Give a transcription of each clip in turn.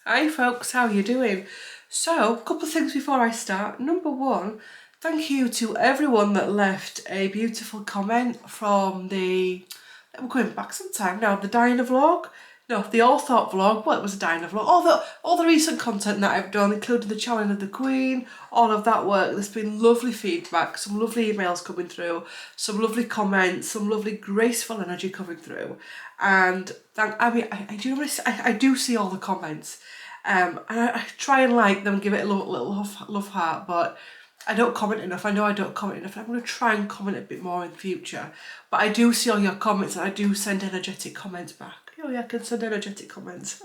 Hi folks, how are you doing? So, a couple of things before I start. Number one, thank you to everyone that left a beautiful comment from the, we're going back some time now, the Diner vlog. No, the All Thought vlog. Well, it was a Diner vlog. All the recent content that I've done, including the Challenge of the Queen, all of that work. There's been lovely feedback, some lovely emails coming through, some lovely comments, some lovely graceful energy coming through. And I do see all the comments. And I try and like them, give it a little love heart, but I don't comment enough. I know I don't comment enough. I'm going to try and comment a bit more in the future. But I do see all your comments and I do send energetic comments back. Oh yeah, I can send energetic comments.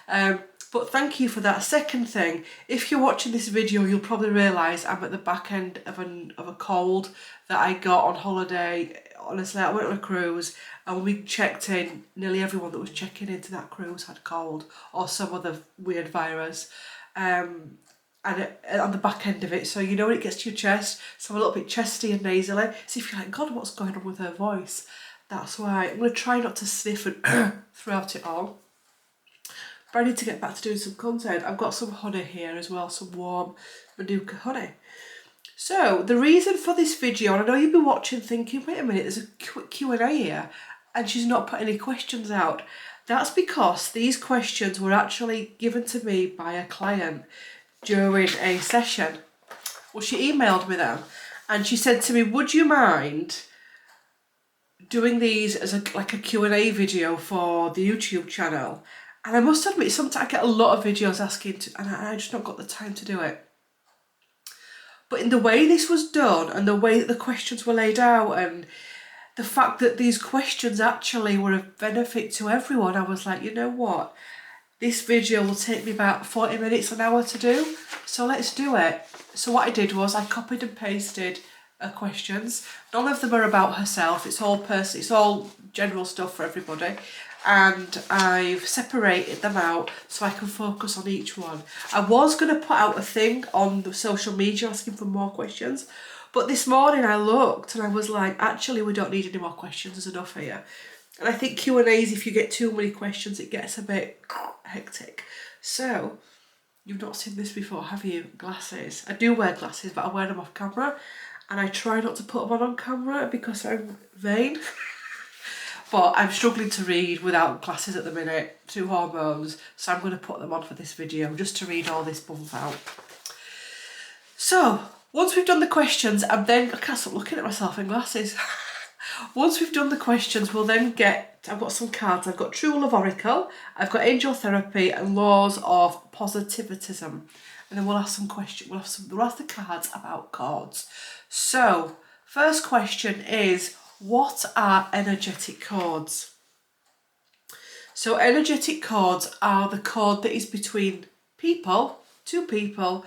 But thank you for that. Second thing, if you're watching this video, you'll probably realise I'm at the back end of a cold that I got on holiday. Honestly, I went on a cruise and when we checked in, nearly everyone that was checking into that cruise had cold or some other weird virus. And on the back end of it, so you know when it gets to your chest, so I'm a little bit chesty and nasally. So if you're like, God, what's going on with her voice? That's why. I'm going to try not to sniff and throughout it all. But I need to get back to doing some content. I've got some honey here as well, some warm Manuka honey. So the reason for this video, and I know you've been watching thinking, wait a minute, there's a quick Q&A here and she's not put any questions out. That's because these questions were actually given to me by a client during a session. Well, she emailed me them and she said to me, would you mind doing these as a Q&A video for the YouTube channel? And I must admit, sometimes I get a lot of videos asking to, and I just not got the time to do it. But in the way this was done and the way that the questions were laid out and the fact that these questions actually were of benefit to everyone, I was like, you know what? This video will take me about 40 minutes, an hour to do. So let's do it. So what I did was I copied and pasted questions. None of them are about herself. It's all it's all general stuff for everybody. And I've separated them out so I can focus on each one. I was going to put out a thing on the social media asking for more questions, but this morning I looked and I was like, actually we don't need any more questions, there's enough here. And I think Q&As, if you get too many questions, it gets a bit hectic. So, you've not seen this before, have you? Glasses. I do wear glasses, but I wear them off camera, and I try not to put them on camera because I'm vain. But I'm struggling to read without glasses at the minute, 2 hormones, so I'm going to put them on for this video just to read all this bump out. So, once we've done the questions, I can't stop looking at myself in glasses. Once we've done the questions, we'll then I've got some cards. I've got True Love Oracle, I've got Angel Therapy and Laws of Positivism. And then we'll ask some questions, we'll ask the cards about cards. So, first question is, what are energetic cords? So energetic cords are the cord that is between people, 2 people,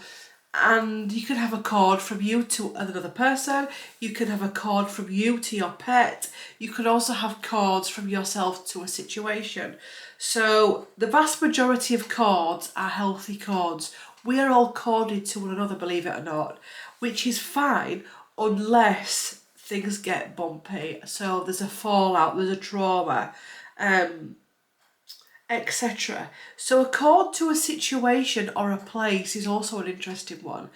and you can have a cord from you to another person, you can have a cord from you to your pet, you can also have cords from yourself to a situation. So the vast majority of cords are healthy cords. We are all corded to one another, believe it or not, which is fine unless things get bumpy. So there's a fallout, there's a trauma, etc. So a cord to a situation or a place is also an interesting one.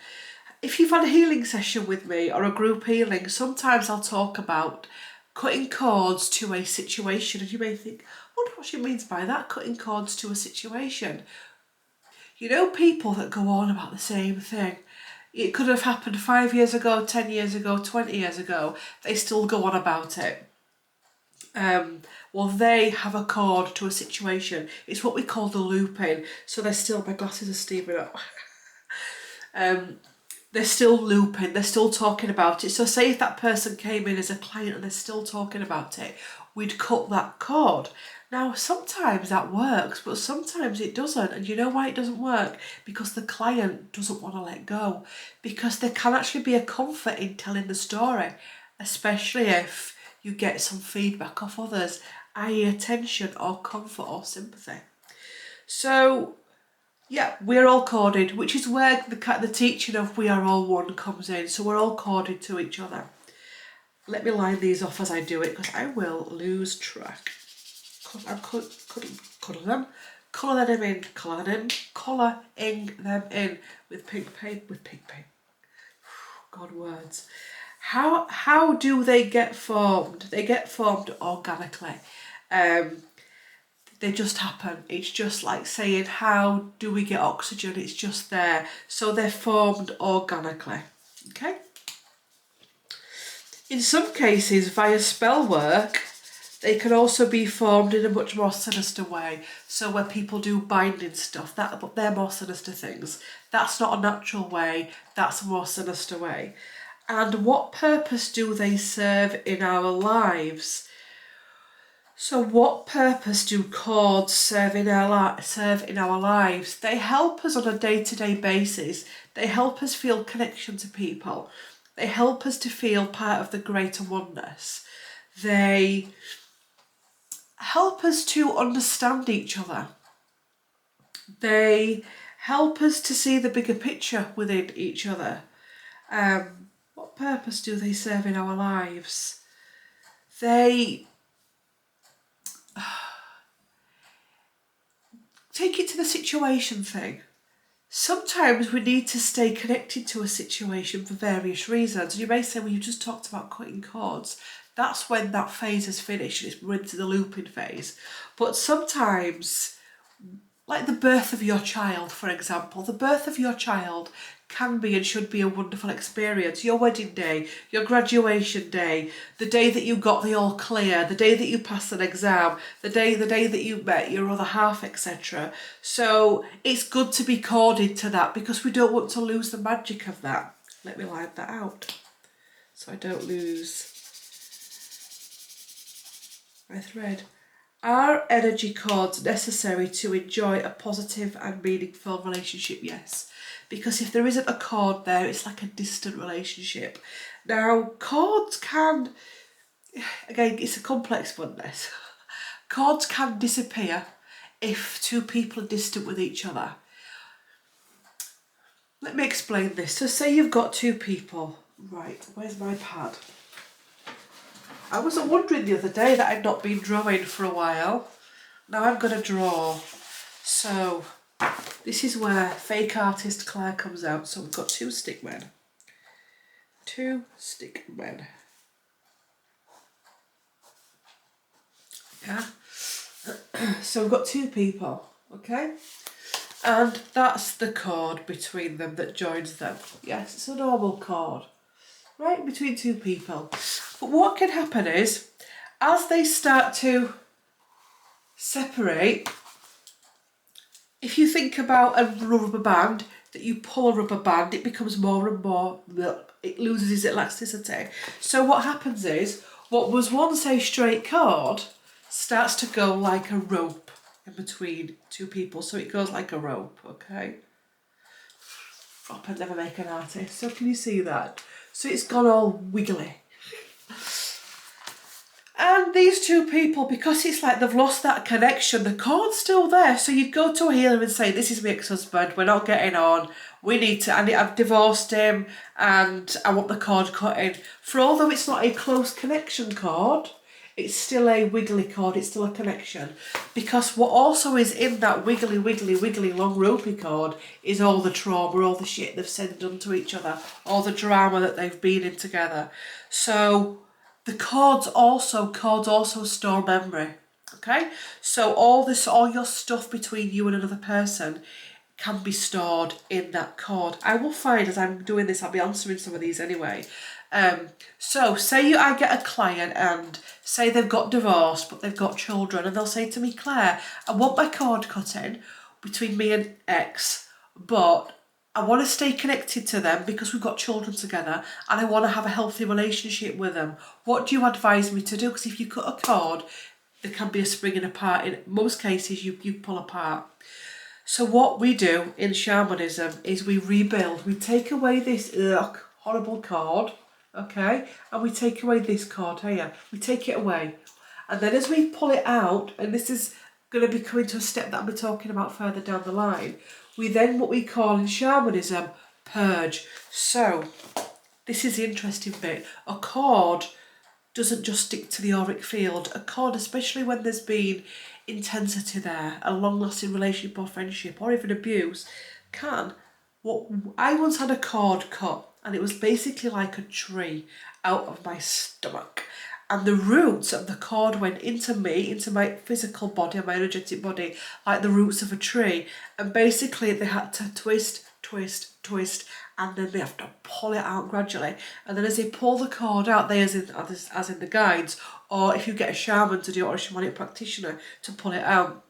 If you've had a healing session with me or a group healing, sometimes I'll talk about cutting cords to a situation, and you may think, I wonder what she means by that, cutting cords to a situation. You know, people that go on about the same thing. It could have happened 5 years ago, 10 years ago, 20 years ago. They still go on about it. Well, they have a cord to a situation. It's what we call the looping. So they're still, my glasses are steaming up. They're still looping, they're still talking about it. So say if that person came in as a client and they're still talking about it, we'd cut that cord. Now, sometimes that works, but sometimes it doesn't. And you know why it doesn't work? Because the client doesn't want to let go. Because there can actually be a comfort in telling the story, especially if you get some feedback off others, i.e. attention or comfort or sympathy. So, yeah, we're all corded, which is where the teaching of we are all one comes in. So we're all corded to each other. Let me line these off as I do it because I will lose track. I'm cuddling them, colouring them in with pink paper, God, words. How do they get formed? They get formed organically. They just happen. It's just like saying, how do we get oxygen? It's just there. So they're formed organically. Okay? In some cases, via spell work, they can also be formed in a much more sinister way. So where people do binding stuff, but they're more sinister things. That's not a natural way, that's a more sinister way. And what purpose do they serve in our lives? So what purpose do cords serve in our lives? They help us on a day-to-day basis. They help us feel connection to people. They help us to feel part of the greater oneness. They help us to understand each other. They help us to see the bigger picture within each other. What purpose do they serve in our lives? They take it to the situation thing. Sometimes we need to stay connected to a situation for various reasons. You may say, well, you just talked about cutting cords. That's when that phase is finished and we're into the looping phase. But sometimes, like the birth of your child, for example, the birth of your child can be and should be a wonderful experience. Your wedding day, your graduation day, the day that you got the all clear, the day that you passed an exam, the day that you met your other half, etc. So it's good to be corded to that because we don't want to lose the magic of that. Let me line that out so I don't lose my thread. Are energy cords necessary to enjoy a positive and meaningful relationship? Yes. Because if there isn't a cord there, it's like a distant relationship. Now, cords can, again, it's a complex one, this. Cords can disappear if two people are distant with each other. Let me explain this. So say you've got two people. Right, where's my pad? I was wondering the other day that I'd not been drawing for a while. Now I'm going to draw. So this is where fake artist Claire comes out. So we've got two stick men. Yeah. So we've got two people, okay? And that's the cord between them that joins them. Yes, it's a normal cord, right, between two people. But what can happen is, as they start to separate, if you think about a rubber band, that you pull a rubber band, it becomes more and more, it loses its elasticity. So what happens is, what was once a straight cord starts to go like a rope in between two people. So it goes like a rope, okay? I'd never make an artist. So can you see that? So it's gone all wiggly. And these two people, because it's like they've lost that connection, the cord's still there. So you'd go to a healer and say, this is my ex-husband, we're not getting on, I've divorced him and I want the cord cutting. For although it's not a close connection cord, it's still a wiggly cord, it's still a connection. Because what also is in that wiggly, long ropey cord is all the trauma, all the shit they've said and done to each other, all the drama that they've been in together. So the cords also store memory, okay? So all your stuff between you and another person can be stored in that cord. I will find, as I'm doing this, I'll be answering some of these anyway. So say I get a client and say they've got divorced but they've got children and they'll say to me, Claire, I want my cord cutting between me and X, but I want to stay connected to them because we've got children together and I want to have a healthy relationship with them. What do you advise me to do? Because if you cut a cord, there can be a springing apart. In most cases, you pull apart. So what we do in shamanism is we rebuild. We take away this horrible cord, okay? And we take away this cord here. We take it away. And then as we pull it out, and this is going to be coming to a step that I'll be talking about further down the line, we then, what we call in shamanism, purge. So, this is the interesting bit. A cord doesn't just stick to the auric field. A cord, especially when there's been intensity there, a long-lasting relationship or friendship or even abuse, can. What I once had a cord cut, and it was basically like a tree out of my stomach. And the roots of the cord went into me, into my physical body, my energetic body, like the roots of a tree. And basically they had to twist, and then they have to pull it out gradually. And then as they pull the cord out, they, as in the guides, or if you get a shaman to do it, or a shamanic practitioner to pull it out.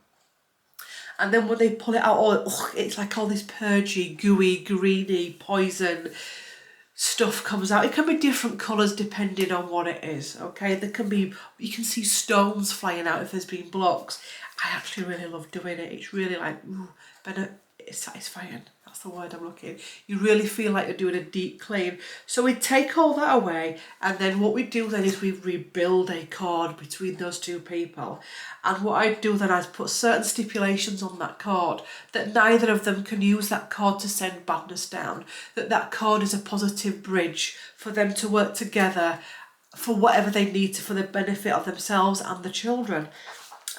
And then when they pull it out, it's like all this purgy, gooey, greeny, poison stuff comes out. It can be different colours depending on what it is, okay? There can be, you can see stones flying out if there's been blocks. I actually really love doing it. It's really like, it's satisfying. That's the word I'm looking. You really feel like you're doing a deep clean. So we take all that away, and then what we do then is we rebuild a cord between those two people. And what I do then is put certain stipulations on that cord, that neither of them can use that cord to send badness down, that cord is a positive bridge for them to work together for whatever they need to, for the benefit of themselves and the children.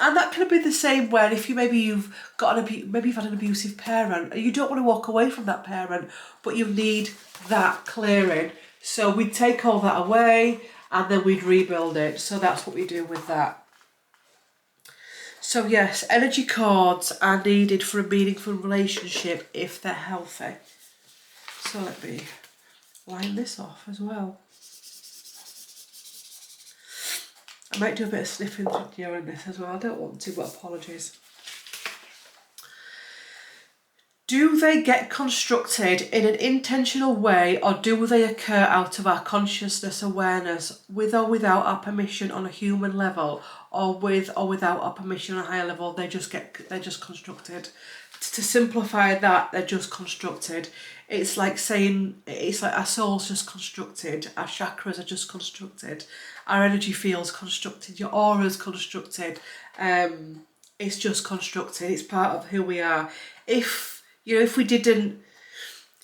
And that can be the same when if maybe you've had an abusive parent and you don't want to walk away from that parent, but you need that clearing. So we'd take all that away and then we'd rebuild it. So that's what we do with that. So yes, energy cords are needed for a meaningful relationship if they're healthy. So let me line this off as well. I might do a bit of sniffing during this as well. I don't want to, but apologies. Do they get constructed in an intentional way, or do they occur out of our consciousness awareness, with or without our permission on a human level, or with or without our permission on a higher level? They're just constructed. To simplify that, they're just constructed. It's like saying, it's like our soul's just constructed, our chakras are just constructed, our energy field's constructed, your aura's constructed. It's just constructed. It's part of who we are. If we didn't,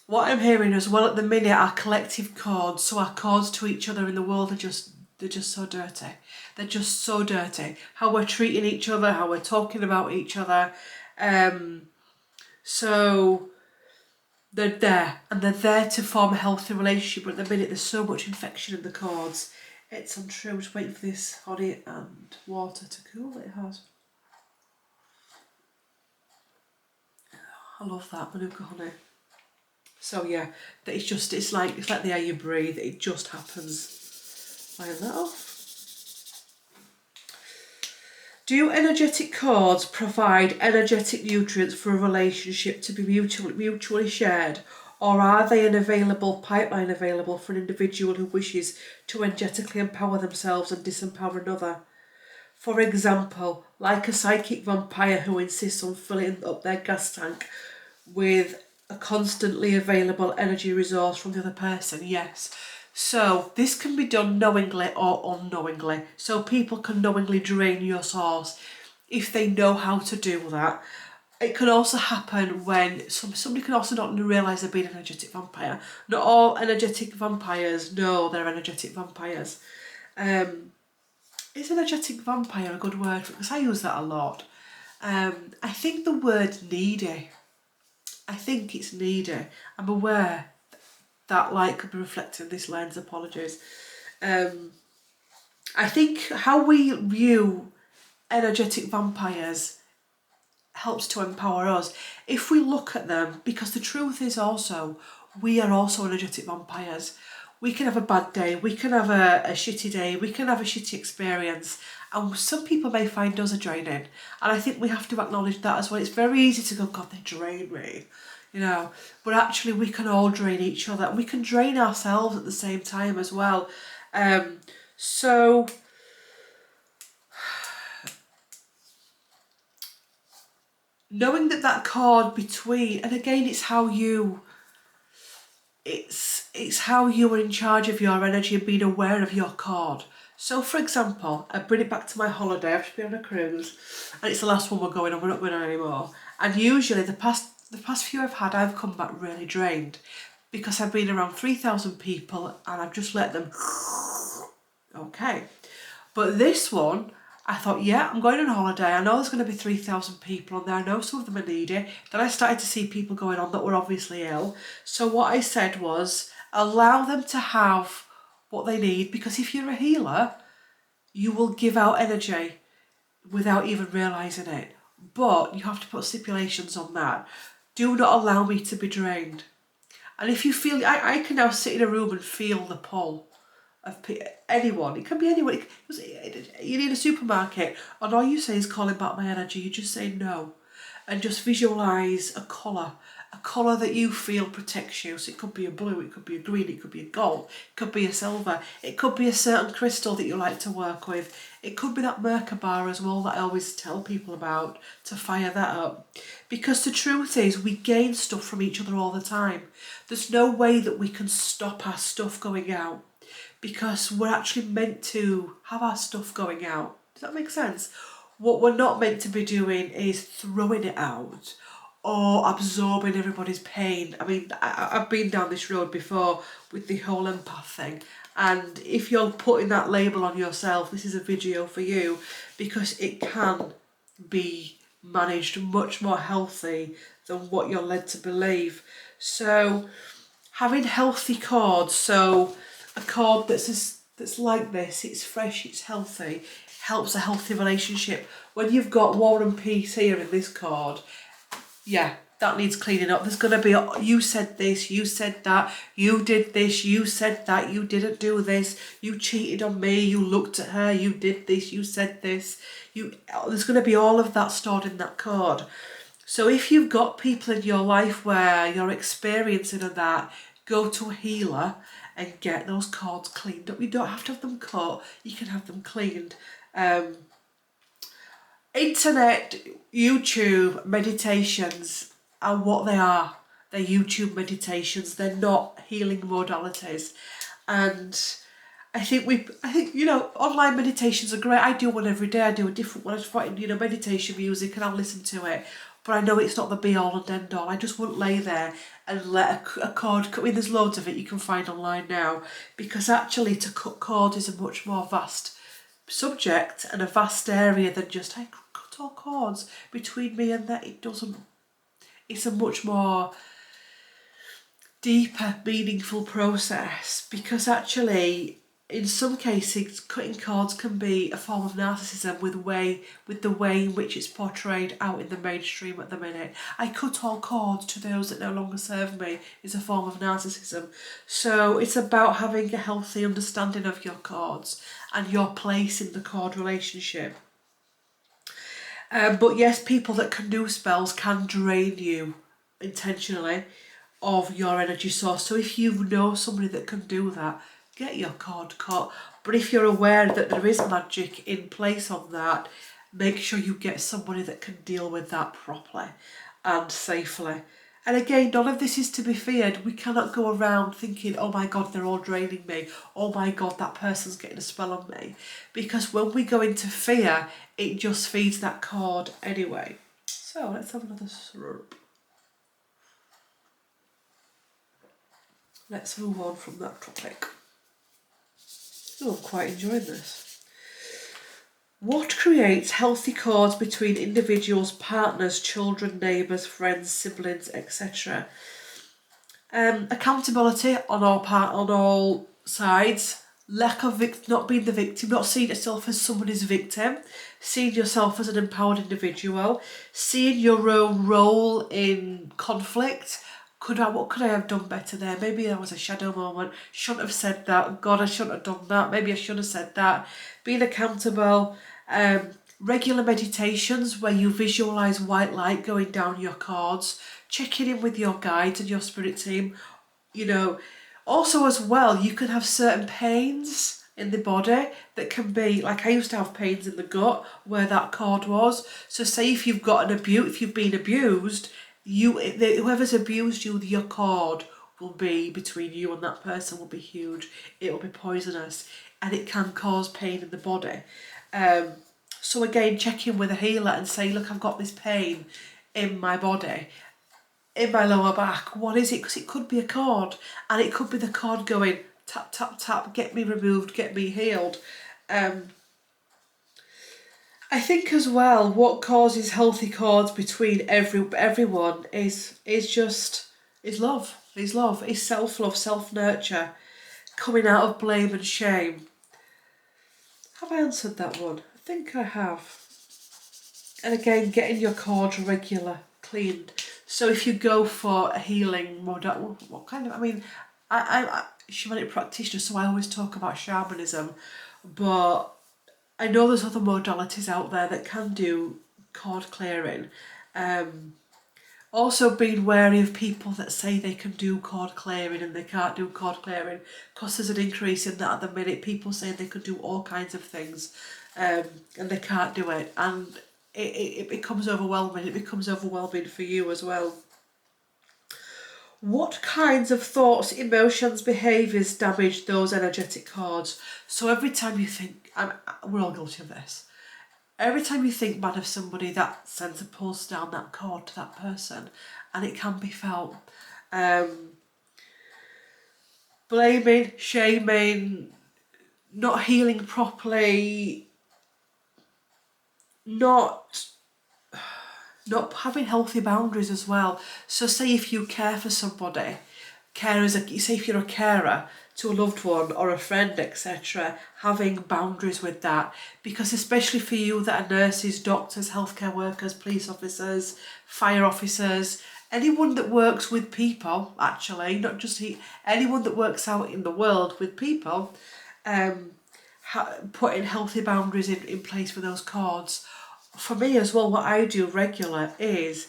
what I'm hearing as well at the minute, our collective cords, so our cords to each other in the world they're just so dirty. They're just so dirty. How we're treating each other, how we're talking about each other. So they're there, and they're there to form a healthy relationship, but at the minute there's so much infection in the cords. It's untrue. Just waiting for this honey and water to cool. It has. I love that Manuka honey. So yeah, it's like the air you breathe. It just happens. Line that off. Do energetic cords provide energetic nutrients for a relationship to be mutually shared, or are they an available pipeline available for an individual who wishes to energetically empower themselves and disempower another? For example, like a psychic vampire who insists on filling up their gas tank with a constantly available energy resource from the other person. Yes. So this can be done knowingly or unknowingly. So people can knowingly drain your source if they know how to do that. It can also happen when somebody can also not realise they're being an energetic vampire. Not all energetic vampires know they're energetic vampires. Is energetic vampire a good word? Because I use that a lot. I think the word needy. I think it's needy. I'm aware that light could be reflected in this lens. Apologies. I think how we view energetic vampires helps to empower us. If we look at them, because the truth is also, we are also energetic vampires. We can have a bad day, we can have a shitty day, we can have a shitty experience, and some people may find us a draining. And I think we have to acknowledge that as well. It's very easy to go, God, they drain me, but actually we can all drain each other, and we can drain ourselves at the same time as well. So knowing that cord between, and again, it's how you are in charge of your energy and being aware of your cord. So for example, I bring it back to my holiday. I've just been on a cruise, and it's the last one we're going on. We're not going on anymore. And usually the past few I've come back really drained, because I've been around 3,000 people and I've just let them. Okay. But this one, I thought, yeah, I'm going on holiday. I know there's going to be 3,000 people on there. I know some of them are needy. Then I started to see people going on that were obviously ill. So what I said was, allow them to have what they need, because if you're a healer, you will give out energy without even realising it. But you have to put stipulations on that. Do not allow me to be drained. And if you feel, I can now sit in a room and feel the pull of anyone. It can be anyone. You need a supermarket, and all you say is calling back my energy. You just say no, and just visualise a colour that you feel protects you. So it could be a blue, it could be a green, it could be a gold, it could be a silver, it could be a certain crystal that you like to work with. It could be that Merkaba as well that I always tell people about, to fire that up. Because the truth is, we gain stuff from each other all the time. There's no way that we can stop our stuff going out, because we're actually meant to have our stuff going out. Does that make sense? What we're not meant to be doing is throwing it out or absorbing everybody's pain. I mean, I've been down this road before with the whole empath thing. And if you're putting that label on yourself, this is a video for you, because it can be managed much more healthy than what you're led to believe. So having healthy cords, so a cord that's like this, it's fresh, it's healthy, helps a healthy relationship. When you've got War and Peace here in this cord, yeah, that needs cleaning up. There's going to be, you said this, you said that, you did this, you said that, you didn't do this, you cheated on me, you looked at her, you did this, you said this. There's going to be all of that stored in that cord. So if you've got people in your life where you're experiencing of that, go to a healer and get those cords cleaned up. You don't have to have them cut, you can have them cleaned. Internet, YouTube meditations are what they are. They're YouTube meditations. They're not healing modalities. And I think online meditations are great. I do one every day. I do a different one. I just find, meditation music and I'll listen to it. But I know it's not the be all and end all. I just wouldn't lay there and let a cord cut. I mean, there's loads of it you can find online now, because actually to cut cord is a much more vast subject and a vast area than just, I cut all cords between me and that. It doesn't. It's a much more deeper, meaningful process, because actually, in some cases, cutting cords can be a form of narcissism with the way in which it's portrayed out in the mainstream at the minute. I cut all cords to those that no longer serve me is a form of narcissism. So it's about having a healthy understanding of your cords and your place in the cord relationship. But yes, people that can do spells can drain you intentionally of your energy source. So if you know somebody that can do that, get your cord cut. But if you're aware that there is magic in place of that, make sure you get somebody that can deal with that properly and safely. And again, none of this is to be feared. We cannot go around thinking, oh my God, they're all draining me. Oh my God, that person's getting a spell on me. Because when we go into fear, it just feeds that cord anyway. So let's have another slurp. Let's move on from that topic. Oh, I'm quite enjoying this. What creates healthy cords between individuals, partners, children, neighbours, friends, siblings, etc.? Accountability on all sides. Lack of not being the victim, not seeing yourself as somebody's victim, seeing yourself as an empowered individual, seeing your own role in conflict. What could I have done better there? Maybe there was a shadow moment. Shouldn't have said that. God, I shouldn't have done that. Maybe I should have said that. Being accountable. Regular meditations where you visualise white light going down your cords. Checking in with your guides and your spirit team. Also as well, you can have certain pains in the body that can be, like I used to have pains in the gut where that cord was. So say if you've been abused, whoever's abused you, your cord will be between you and that person will be huge. It will be poisonous and it can cause pain in the body. So again, check in with a healer and say, look, I've got this pain in my body, in my lower back. What is it? Because it could be a cord, and it could be the cord going, tap, tap, tap, get me removed, get me healed. I think as well, what causes healthy cords between everyone is love. Is love. Is self-love, self-nurture, coming out of blame and shame. Have I answered that one? I think I have. And again, getting your cords regular, cleaned. So if you go for a healing modality, what kind of, I mean, I'm a shamanic practitioner, so I always talk about shamanism, but I know there's other modalities out there that can do cord clearing. Also being wary of people that say they can do cord clearing and they can't do cord clearing, because there's an increase in that at the minute. People saying they could do all kinds of things and they can't do it, and it becomes overwhelming. It becomes overwhelming for you as well. What kinds of thoughts, emotions, behaviours damage those energetic cords? So every time you think, we're all guilty of this, every time you think bad of somebody, that sends a pulse down that cord to that person, and it can be felt. Blaming, shaming, not healing properly, not having healthy boundaries as well. So say if you care for somebody, say if you're a carer to a loved one or a friend, etc., having boundaries with that, because especially for you that are nurses, doctors, healthcare workers, police officers, fire officers, anyone that works with people, actually, not just anyone that works out in the world with people, putting healthy boundaries in place for those cords. For me as well, what I do regular is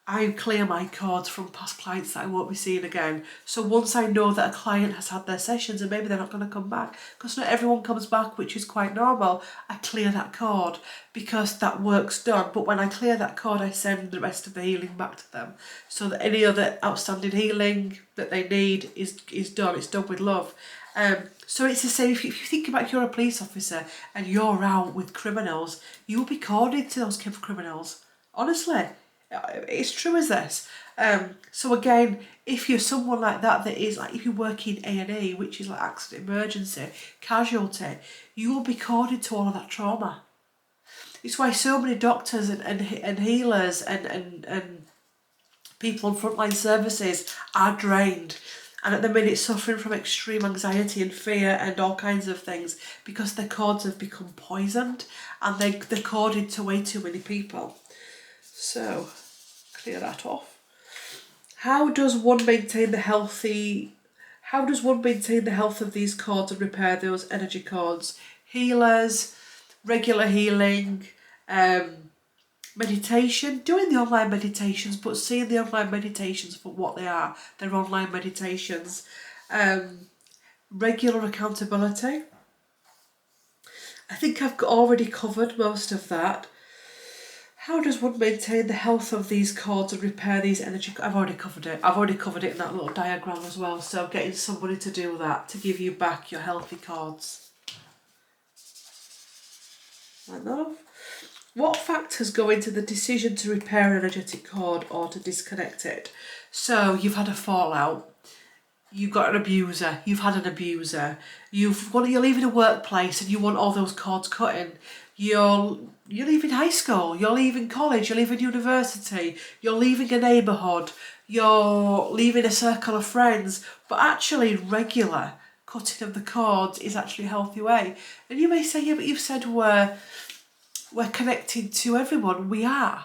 I clear my cords from past clients that I won't be seeing again. So once I know that a client has had their sessions and maybe they're not going to come back, because not everyone comes back, which is quite normal, I clear that cord because that work's done. But when I clear that cord, I send the rest of the healing back to them, so that any other outstanding healing that they need is done. It's done with love. So it's the same if you think about you're a police officer and you're out with criminals, you'll be corded to those criminals. Honestly, it's true as this. So again, if you're someone like that is like, if you work in A&E, which is like accident, emergency, casualty, you will be corded to all of that trauma. It's why so many doctors and healers and people on frontline services are drained, and at the minute suffering from extreme anxiety and fear and all kinds of things, because their cords have become poisoned and they're corded to way too many people. So, clear that off. How does one maintain the health of these cords and repair those energy cords? Healers, regular healing, meditation, doing the online meditations, but seeing the online meditations for what they are. They're online meditations. Regular accountability. I think I've already covered most of that. How does one maintain the health of these cords and repair these energy? I've already covered it. I've already covered it in that little diagram as well. So getting somebody to do that, to give you back your healthy cords. Like that. What factors go into the decision to repair an energetic cord or to disconnect it? So you've had a fallout. You've got an abuser. You've had an abuser. You're leaving a workplace and you want all those cords cutting. You're leaving high school, you're leaving college, you're leaving university, you're leaving a neighbourhood, you're leaving a circle of friends, but actually regular cutting of the cords is actually a healthy way. And you may say, yeah, but you've said we're connected to everyone. We are.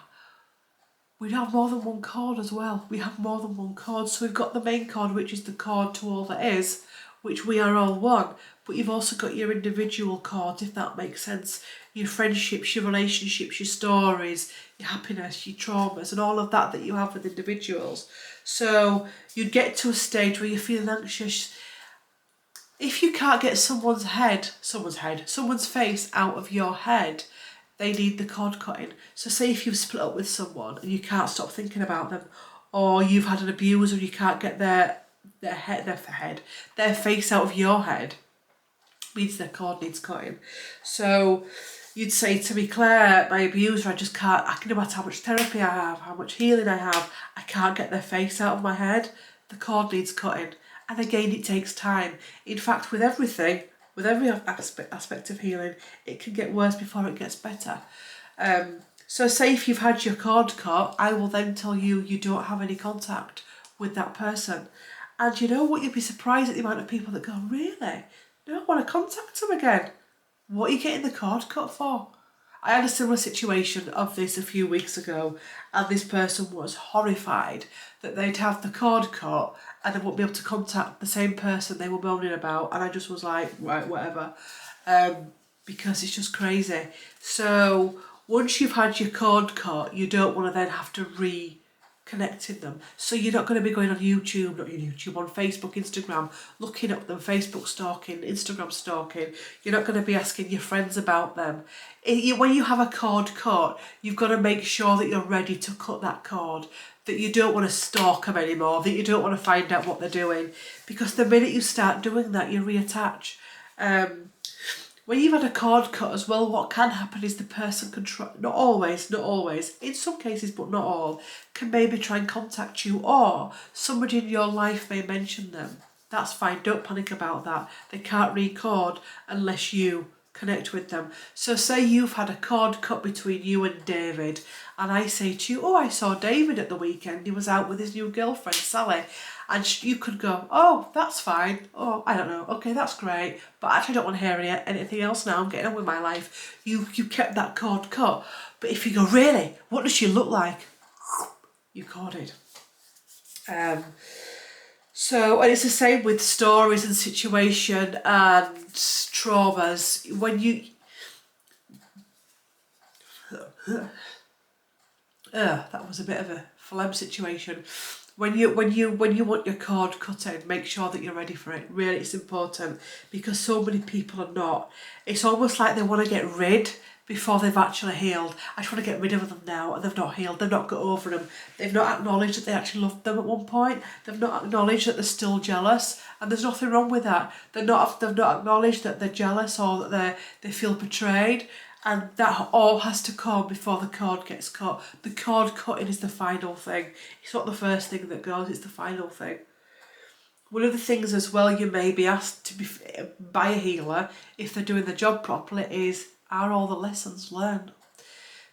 We have more than one cord as well. We have more than one cord. So we've got the main cord, which is the cord to all that is, which we are all one. But you've also got your individual cords, if that makes sense. Your friendships, your relationships, your stories, your happiness, your traumas, and all of that you have with individuals. So you get to a stage where you're feeling anxious. If you can't get someone's face out of your head, they need the cord cutting. So say if you've split up with someone and you can't stop thinking about them, or you've had an abuser and you can't get their face out of your head, means their cord needs cutting. So you'd say to me, Claire, my abuser, I can no matter how much therapy I have, how much healing I have, I can't get their face out of my head. The cord needs cutting. And again, it takes time. In fact, with everything, with every aspect of healing, it can get worse before it gets better. So say if you've had your cord cut, I will then tell you you don't have any contact with that person. And you know what? You'd be surprised at the amount of people that go, really? No, I want to contact them again. What are you getting the cord cut for? I had a similar situation of this a few weeks ago, and this person was horrified that they'd have the cord cut and they wouldn't be able to contact the same person they were moaning about, and I just was like, right, whatever, because it's just crazy. So once you've had your cord cut, you don't want to then have to reconnect them. So you're not going to be going on YouTube, not YouTube, on Facebook, Instagram, looking up them, Facebook stalking, Instagram stalking. You're not going to be asking your friends about them. When you have a cord cut, you've got to make sure that you're ready to cut that cord, that you don't want to stalk them anymore, that you don't want to find out what they're doing, because the minute you start doing that, you reattach. When you've had a cord cut as well, what can happen is the person can try, not always, in some cases, but not all, can maybe try and contact you, or somebody in your life may mention them. That's fine, don't panic about that. They can't record unless you connect with them. So say you've had a cord cut between you and David, and I say to you, oh, I saw David at the weekend, he was out with his new girlfriend, Sally. And you could go, oh, that's fine. Oh, I don't know. Okay, that's great. But actually I don't want to hear anything else now. I'm getting on with my life. You kept that cord cut. But if you go, really? What does she look like? You corded. So, and it's the same with stories and situation and traumas. When you... that was a bit of a phlegm situation. When you want your cord cut in, make sure that you're ready for it. Really, it's important, because so many people are not. It's almost like they want to get rid before they've actually healed. I just want to get rid of them now, and they've not healed. They've not got over them. They've not acknowledged that they actually loved them at one point. They've not acknowledged that they're still jealous, and there's nothing wrong with that. They've not acknowledged that they're jealous, or that they feel betrayed. And that all has to come before the cord gets cut. The cord cutting is the final thing. It's not the first thing that goes, it's the final thing. One of the things as well you may be asked to be by a healer, if they're doing the job properly, is, are all the lessons learned?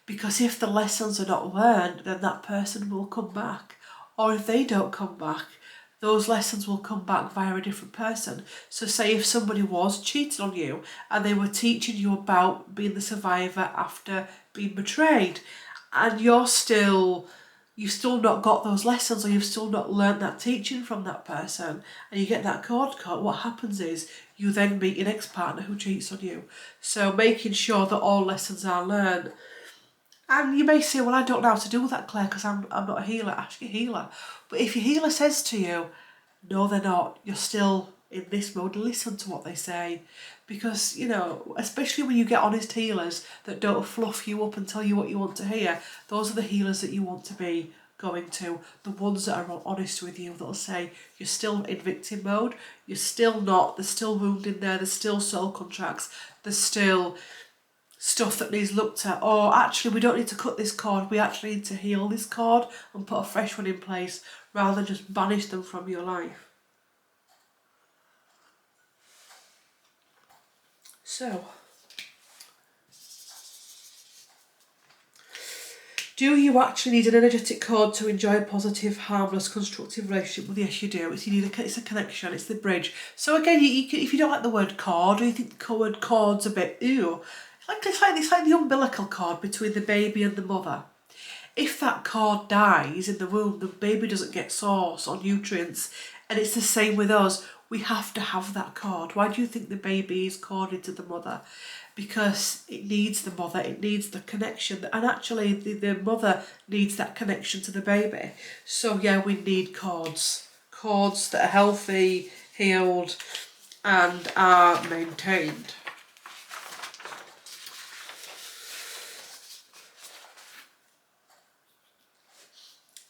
Because if the lessons are not learned, then that person will come back. Or if they don't come back, those lessons will come back via a different person. So say if somebody was cheating on you and they were teaching you about being the survivor after being betrayed, and you've still not got those lessons, or you've still not learned that teaching from that person, and you get that cord cut, what happens is you then meet your next partner who cheats on you. So making sure that all lessons are learned. And you may say, well, I don't know how to do that, Claire, because I'm not a healer. Ask your healer. But if your healer says to you, no, they're not, you're still in this mode, listen to what they say. Because, you know, especially when you get honest healers that don't fluff you up and tell you what you want to hear, those are the healers that you want to be going to. The ones that are honest with you, that'll say, you're still in victim mode, you're still not, there's still wound in there, there's still soul contracts, there's still stuff that needs looked at, or actually we don't need to cut this cord, we actually need to heal this cord and put a fresh one in place, rather than just banish them from your life. So, do you actually need an energetic cord to enjoy a positive, harmless, constructive relationship? Well, yes, you do. It's a connection, it's the bridge. So again, if you don't like the word cord, or you think the word cord's a bit, ew, it's like the umbilical cord between the baby and the mother. If that cord dies in the womb, the baby doesn't get source or nutrients, and it's the same with us. We have to have that cord. Why do you think the baby is corded to the mother? Because it needs the mother, it needs the connection, and actually the mother needs that connection to the baby. So yeah, we need cords that are healthy, healed, and are maintained.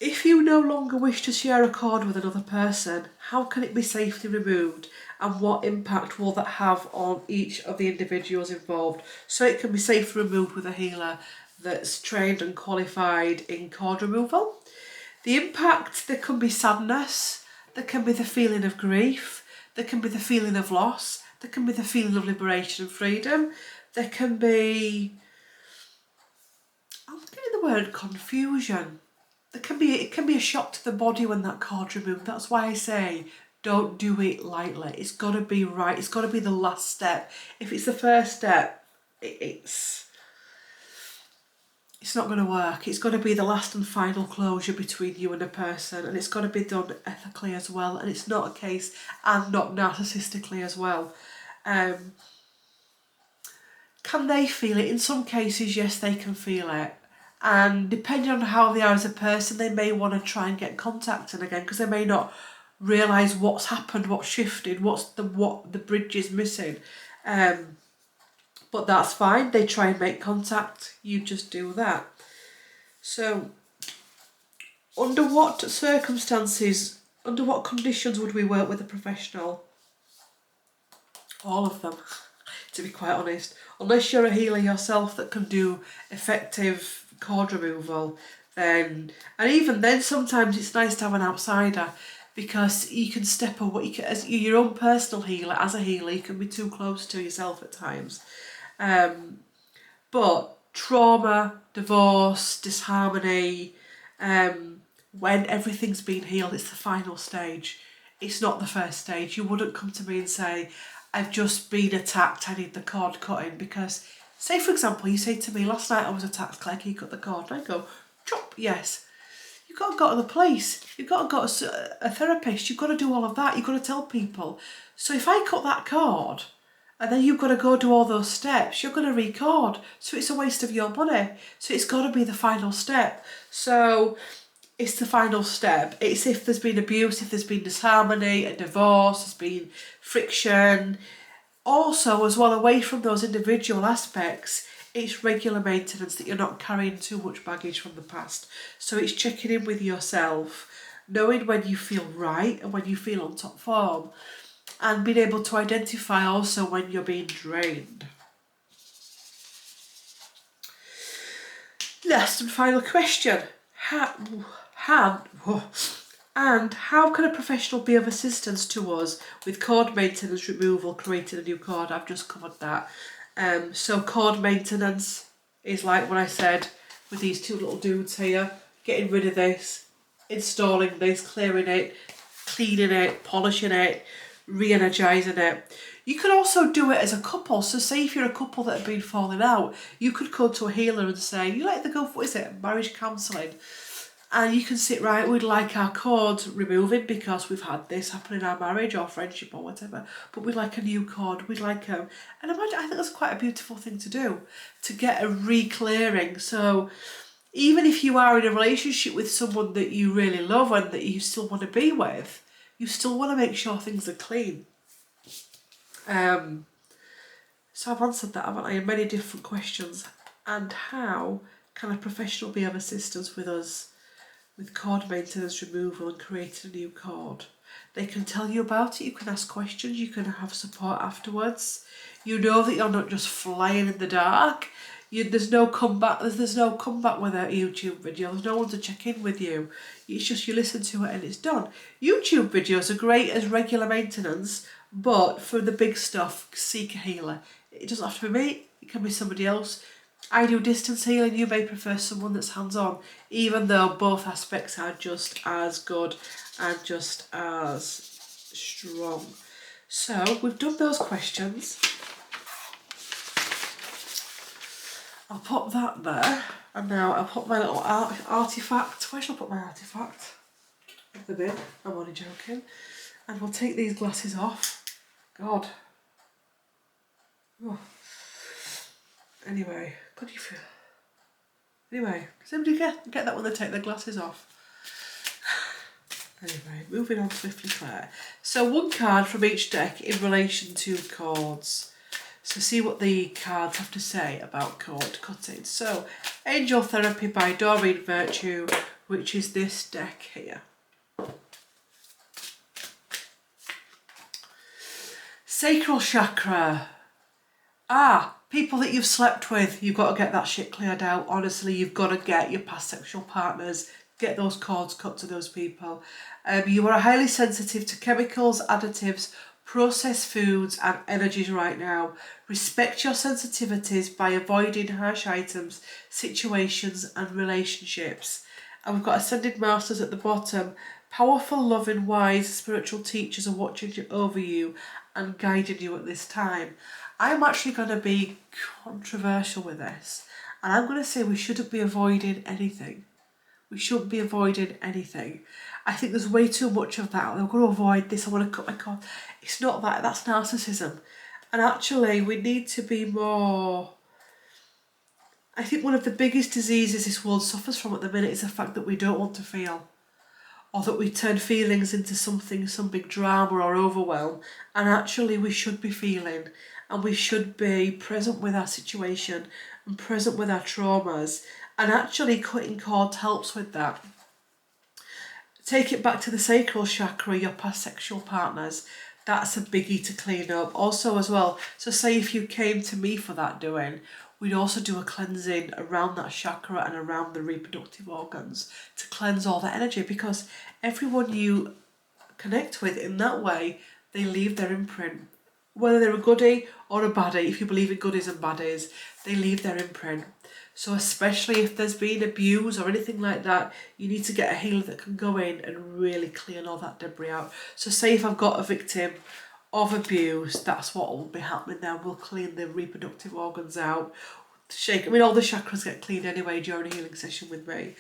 If you no longer wish to share a cord with another person, how can it be safely removed, and what impact will that have on each of the individuals involved? So it can be safely removed with a healer that's trained and qualified in cord removal. The impact, there can be sadness, There can be the feeling of grief. There can be the feeling of loss. There can be the feeling of liberation and freedom. There can be, I'm getting the word confusion. It can be a shock to the body when that cord's removed. That's why I say don't do it lightly. It's got to be right. It's got to be the last step. If it's the first step, it's not going to work. It's got to be the last and final closure between you and a person, and it's got to be done ethically as well, and it's not a case, and not narcissistically as well. Can they feel it? In some cases, yes, they can feel it. And depending on how they are as a person, they may want to try and get contacted again, because they may not realise what's happened, what's shifted, what the bridge is missing. But that's fine. They try and make contact. You just do that. So, under what circumstances, under what conditions would we work with a professional? All of them, to be quite honest. Unless you're a healer yourself that can do effective cord removal, then, and even then sometimes it's nice to have an outsider, because you can step away, as your own personal healer, as a healer, you can be too close to yourself at times. But trauma, divorce, disharmony, when everything's been healed, it's the final stage. It's not the first stage. You wouldn't come to me and say, I've just been attacked, I need the cord cutting, because, say for example, you say to me, last night I was attacked, Claire, can you cut the cord? And I go, chop, yes. You've got to go to the police, you've got to go to a therapist, you've got to do all of that, you've got to tell people. So if I cut that cord, and then you've got to go do all those steps, you're going to record, so it's a waste of your money. So it's got to be the final step. So it's the final step. It's if there's been abuse, if there's been disharmony, a divorce, there's been friction. Also, as well, away from those individual aspects, it's regular maintenance, that you're not carrying too much baggage from the past. So it's checking in with yourself, knowing when you feel right and when you feel on top form, and being able to identify also when you're being drained. Last and final question. How can a professional be of assistance to us with cord maintenance, removal, creating a new cord? I've just covered that. So cord maintenance is like what I said with these two little dudes here, getting rid of this, installing this, clearing it, cleaning it, polishing it, re-energising it. You could also do it as a couple. So say if you're a couple that have been falling out, you could go to a healer and say, you like to go for, what is it, marriage counselling? And you can sit, right, we'd like our cords removing because we've had this happen in our marriage or friendship or whatever, but we'd like a new cord, we'd like a... And imagine, I think that's quite a beautiful thing to do, to get a re-clearing. So even if you are in a relationship with someone that you really love and that you still want to be with, you still want to make sure things are clean. So I've answered that, haven't I, in many different questions. And how can a professional be of assistance with us with cord maintenance, removal and creating a new cord? They can tell you about it, you can ask questions, you can have support afterwards. You know that you're not just flying in the dark. There's no comeback with a YouTube video. There's no one to check in with you. It's just you listen to it and it's done. YouTube videos are great as regular maintenance, but for the big stuff, seek a healer. It doesn't have to be me, it can be somebody else. I do distance healing, you may prefer someone that's hands-on, even though both aspects are just as good and just as strong. So we've done those questions. I'll pop that there, and now I'll put my little artefact. Where shall I put my artefact? In the bin. I'm only joking. And we'll take these glasses off. God. Oh. Anyway, could you feel? Anyway, does anybody get that when they take their glasses off? Anyway, moving on swiftly, Claire. So one card from each deck in relation to cords. So see what the cards have to say about cord cutting. So, Angel Therapy by Doreen Virtue, which is this deck here. Sacral chakra. People that you've slept with, you've got to get that shit cleared out. Honestly, you've got to get your past sexual partners get those cords cut to those people. You are highly sensitive to chemicals, additives, processed foods and energies right now. Respect your sensitivities by avoiding harsh items, situations and relationships. And we've got Ascended Masters at the bottom. Powerful, loving, wise, spiritual teachers are watching over you and guiding you at this time. I'm actually going to be controversial with this. And I'm going to say we shouldn't be avoiding anything. We shouldn't be avoiding anything. I think there's way too much of that. I'm going to avoid this. I want to cut my cord. It's not that. That's narcissism. And actually, we need to be more... I think one of the biggest diseases this world suffers from at the minute is the fact that we don't want to feel. Or that we turn feelings into something, some big drama or overwhelm. And actually we should be feeling, and we should be present with our situation and present with our traumas. And actually cutting cords helps with that. Take it back to the sacral chakra, your past sexual partners. That's a biggie to clean up. Also as well, so say if you came to me for that doing, we'd also do a cleansing around that chakra and around the reproductive organs to cleanse all that energy, because everyone you connect with in that way, they leave their imprint. Whether they're a goodie or a baddie, if you believe in goodies and baddies, they leave their imprint. So especially if there's been abuse or anything like that, you need to get a healer that can go in and really clean all that debris out. So say if I've got a victim of abuse, that's what will be happening there. We'll clean the reproductive organs out. Shake. I mean, all the chakras get cleaned anyway during a healing session with me.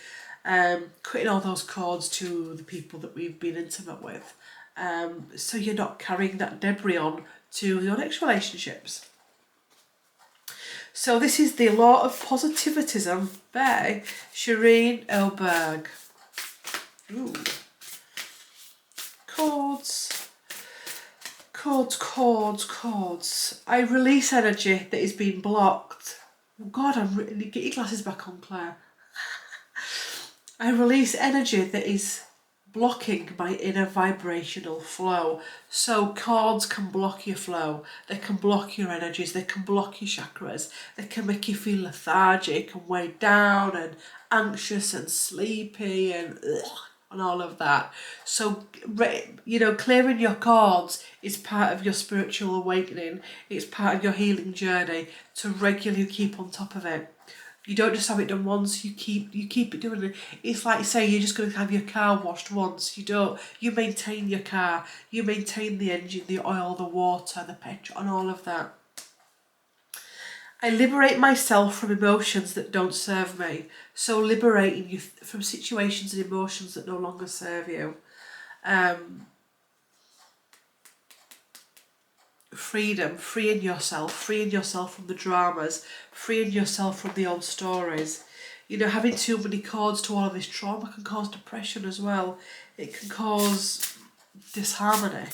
Cutting all those cords to the people that we've been intimate with. So you're not carrying that debris on to your next relationships. So this is The Law of Positivism by Shereen Oberg. Ooh. Cords. Cords, cords, cords. I release energy that is being blocked. Oh God, get your glasses back on, Claire. I release energy that is blocking my inner vibrational flow. So cords can block your flow, they can block your energies, they can block your chakras, they can make you feel lethargic and weighed down and anxious and sleepy and all of that. So, you know, clearing your cords is part of your spiritual awakening. It's part of your healing journey to regularly keep on top of it. You don't just have it done once, you keep it doing it. It's like saying you're just going to have your car washed once. You don't. You maintain your car. You maintain the engine, the oil, the water, the petrol and all of that. I liberate myself from emotions that don't serve me. So liberating you from situations and emotions that no longer serve you. Freedom, freeing yourself from the dramas, freeing yourself from the old stories. You know, having too many cords to all of this trauma can cause depression as well. It can cause disharmony.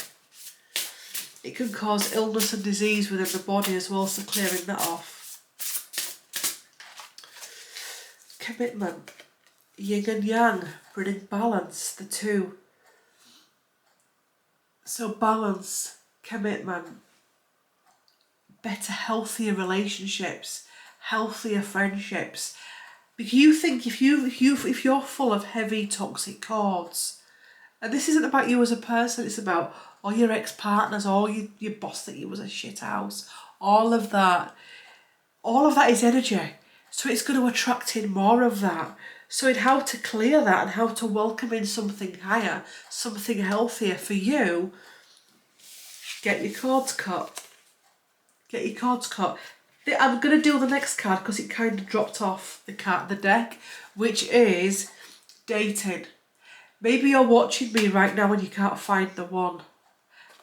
It can cause illness and disease within the body as well, so clearing that off. Commitment. Yin and yang, bringing balance, the two. So balance, commitment, better, healthier relationships, healthier friendships. Because you think if you're full of heavy toxic cords, and this isn't about you as a person, it's about all your ex-partners, all your boss that you was a shit house, all of that is energy. So it's going to attract in more of that. So in how to clear that and how to welcome in something higher, something healthier for you, get your cords cut. Get your cords cut. I'm going to do the next card because it kind of dropped off the deck, which is dating. Maybe you're watching me right now and you can't find the one.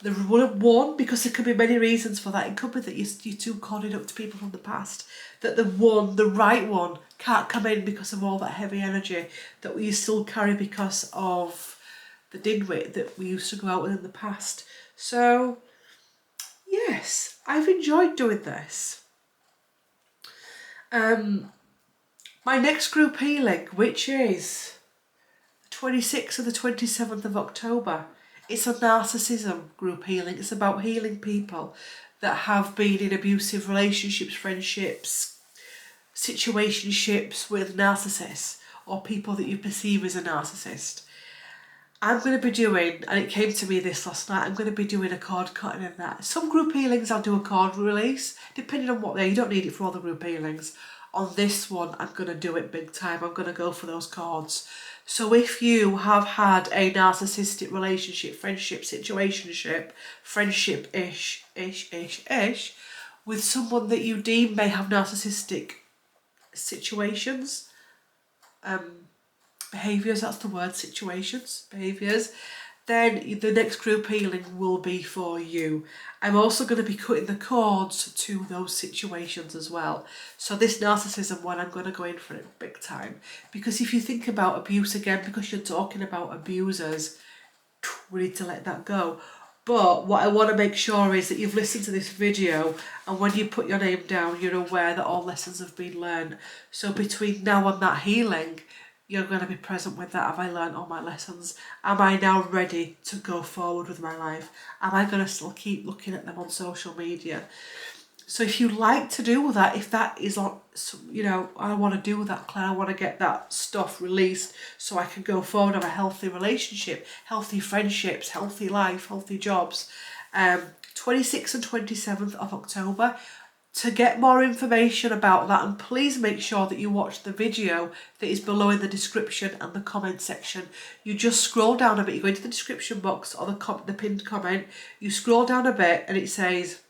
The one, because there could be many reasons for that. It could be that you're too corded up to people from the past. That the right one, can't come in because of all that heavy energy that we still carry because of the dimwit that we used to go out with in the past. So, yes, I've enjoyed doing this. My next group healing, which is the 26th and the 27th of October, it's a narcissism group healing. It's about healing people that have been in abusive relationships, friendships, situationships with narcissists, or people that you perceive as a narcissist. I'm going to be doing, and it came to me this last night, I'm going to be doing a cord cutting in that. Some group healings I'll do a cord release, depending on what they are. You don't need it for all the group healings. On this one, I'm going to do it big time. I'm going to go for those cords. So if you have had a narcissistic relationship, friendship, situationship, friendship-ish, with someone that you deem may have narcissistic situations, behaviours, that's the word, situations, behaviours, then the next group healing will be for you. I'm also going to be cutting the cords to those situations as well. So this narcissism one, I'm going to go in for it big time. Because if you think about abuse again, because you're talking about abusers, we need to let that go. But what I want to make sure is that you've listened to this video, and when you put your name down, you're aware that all lessons have been learned. So between now and that healing, you're going to be present with that. Have I learned all my lessons? Am I now ready to go forward with my life? Am I going to still keep looking at them on social media? So if you like to do that, if that is on, you know, I want to do that, Claire, I want to get that stuff released so I can go forward, have a healthy relationship, healthy friendships, healthy life, healthy jobs. 26th and 27th of October. To get more information about that, and please make sure that you watch the video that is below in the description and the comment section. You just scroll down a bit, you go into the description box or the pinned comment, you scroll down a bit and it says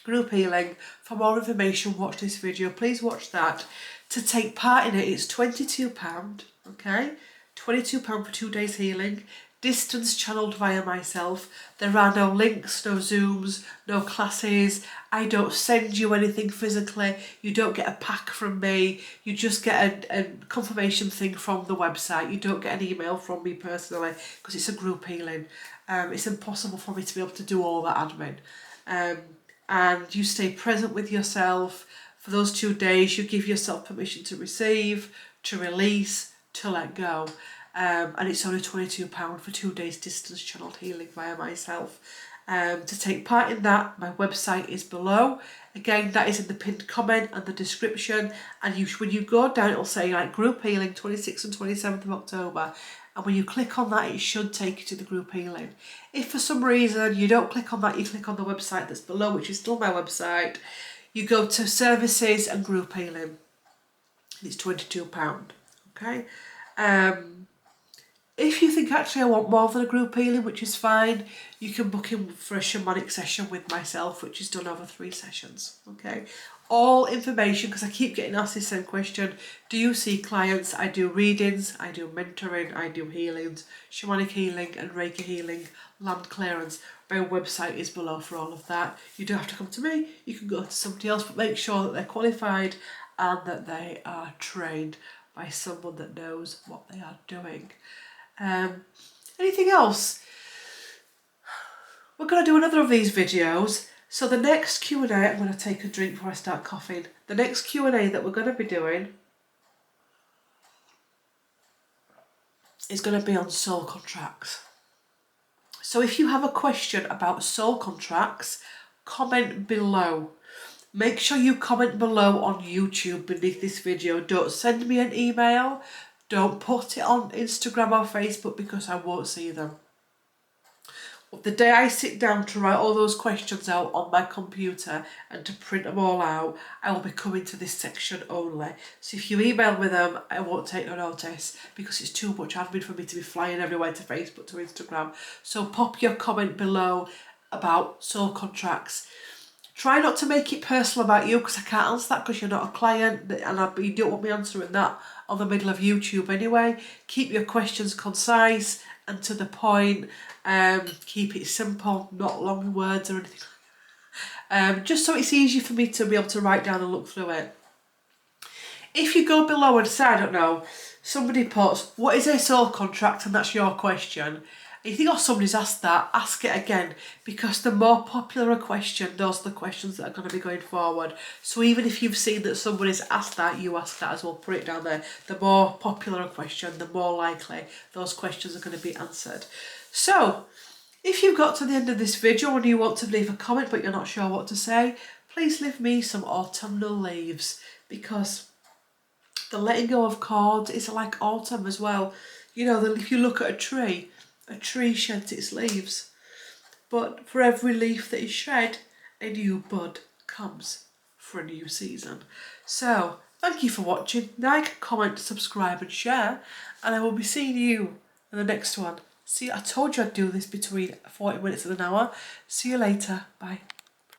group healing. For more information, watch this video. Please watch that. To take part in it, it's £22, okay? £22 for 2 days healing. Distance channeled via myself. There are no links, no Zooms, no classes. I don't send you anything physically. You don't get a pack from me. You just get a confirmation thing from the website. You don't get an email from me personally because it's a group healing. It's impossible for me to be able to do all that admin. And you stay present with yourself for those 2 days. You give yourself permission to receive, to release, to let go. And it's only £22 for 2 days distance channeled healing via myself. To take part in that, my website is below. Again, that is in the pinned comment and the description. And when you go down, it'll say like group healing 26th and 27th of October. And when you click on that, it should take you to the group healing. If for some reason you don't click on that, you click on the website that's below, which is still my website. You go to services and group healing. It's £22. Okay. If you think actually I want more than a group healing, which is fine, you can book in for a shamanic session with myself, which is done over 3 sessions, okay? All information, because I keep getting asked this same question, do you see clients? I do readings, I do mentoring, I do healings, shamanic healing and Reiki healing, land clearance. My website is below for all of that. You don't have to come to me, you can go to somebody else, but make sure that they're qualified and that they are trained by someone that knows what they are doing. Anything else? We're going to do another of these videos. So the next Q&A, I'm going to take a drink before I start coughing. The next Q&A that we're going to be doing is going to be on soul contracts. So if you have a question about soul contracts, comment below. Make sure you comment below on YouTube beneath this video. Don't send me an email. Don't put it on Instagram or Facebook because I won't see them. The day I sit down to write all those questions out on my computer and to print them all out, I will be coming to this section only. So if you email me them, I won't take no notice because it's too much admin for me to be flying everywhere to Facebook, to Instagram. So pop your comment below about soul contracts. Try not to make it personal about you because I can't answer that because you're not a client and you don't want me answering that on the middle of YouTube anyway. Keep your questions concise and to the point. Keep it simple, not long words or anything. Just so it's easy for me to be able to write down and look through it. If you go below and say, I don't know, somebody puts, what is a soul contract? And that's your question. You think, oh, somebody's asked that, ask it again, because the more popular a question, those are the questions that are going to be going forward. So even if you've seen that somebody's asked that, you ask that as well, put it down there. The more popular a question, the more likely those questions are going to be answered. So, if you've got to the end of this video and you want to leave a comment but you're not sure what to say, please leave me some autumnal leaves, because the letting go of cords. It's like autumn as well. You know, if you look at a tree sheds its leaves. But for every leaf that is shed, a new bud comes for a new season. So, thank you for watching. Like, comment, subscribe and share. And I will be seeing you in the next one. See, I told you I'd do this between 40 minutes and an hour. See you later. Bye.